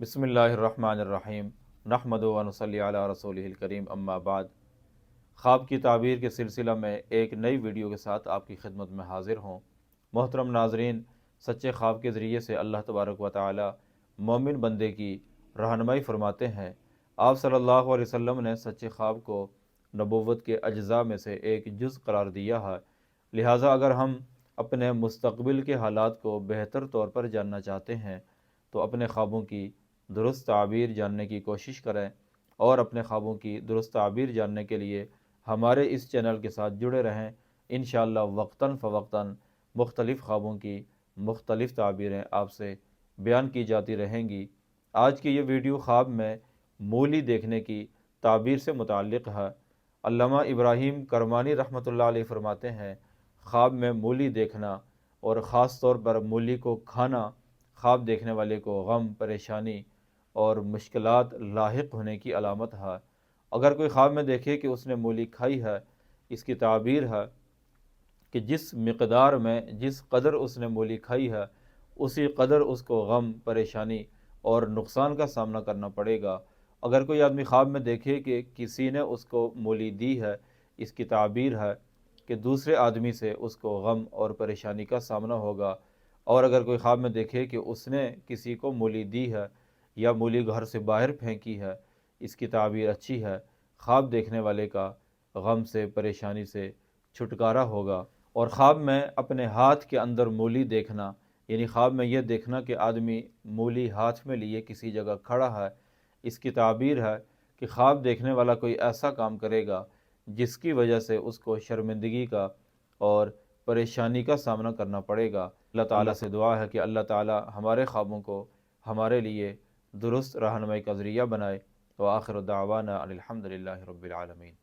بسم اللہ الرحمن الرحیم نحمد و نصلی علی رسولہ الکریم اما بعد۔ خواب کی تعبیر کے سلسلہ میں ایک نئی ویڈیو کے ساتھ آپ کی خدمت میں حاضر ہوں۔ محترم ناظرین، سچے خواب کے ذریعے سے اللہ تبارک و تعالی مومن بندے کی رہنمائی فرماتے ہیں۔ آپ صلی اللہ علیہ وسلم نے سچے خواب کو نبوت کے اجزاء میں سے ایک جز قرار دیا ہے، لہٰذا اگر ہم اپنے مستقبل کے حالات کو بہتر طور پر جاننا چاہتے ہیں تو اپنے خوابوں کی درست تعبیر جاننے کی کوشش کریں، اور اپنے خوابوں کی درست تعبیر جاننے کے لیے ہمارے اس چینل کے ساتھ جڑے رہیں۔ انشاءاللہ وقتاً فوقتاً مختلف خوابوں کی مختلف تعبیریں آپ سے بیان کی جاتی رہیں گی۔ آج کی یہ ویڈیو خواب میں مولی دیکھنے کی تعبیر سے متعلق ہے۔ علامہ ابراہیم کرمانی رحمۃ اللہ علیہ فرماتے ہیں، خواب میں مولی دیکھنا اور خاص طور پر مولی کو کھانا خواب دیکھنے والے کو غم، پریشانی اور مشکلات لاحق ہونے کی علامت ہے۔ اگر کوئی خواب میں دیکھے کہ اس نے مولی کھائی ہے، اس کی تعبیر ہے کہ جس مقدار میں جس قدر اس نے مولی کھائی ہے اسی قدر اس کو غم، پریشانی اور نقصان کا سامنا کرنا پڑے گا۔ اگر کوئی آدمی خواب میں دیکھے کہ کسی نے اس کو مولی دی ہے، اس کی تعبیر ہے کہ دوسرے آدمی سے اس کو غم اور پریشانی کا سامنا ہوگا۔ اور اگر کوئی خواب میں دیکھے کہ اس نے کسی کو مولی دی ہے یا مولی گھر سے باہر پھینکی ہے، اس کی تعبیر اچھی ہے، خواب دیکھنے والے کا غم سے، پریشانی سے چھٹکارا ہوگا۔ اور خواب میں اپنے ہاتھ کے اندر مولی دیکھنا، یعنی خواب میں یہ دیکھنا کہ آدمی مولی ہاتھ میں لیے کسی جگہ کھڑا ہے، اس کی تعبیر ہے کہ خواب دیکھنے والا کوئی ایسا کام کرے گا جس کی وجہ سے اس کو شرمندگی کا اور پریشانی کا سامنا کرنا پڑے گا۔ اللہ تعالیٰ سے دعا ہے کہ اللہ تعالیٰ ہمارے خوابوں کو ہمارے لیے درست رہنمائی کا ذریعہ بنائے۔ وآخر دعوانا ان الحمد للہ رب العالمین۔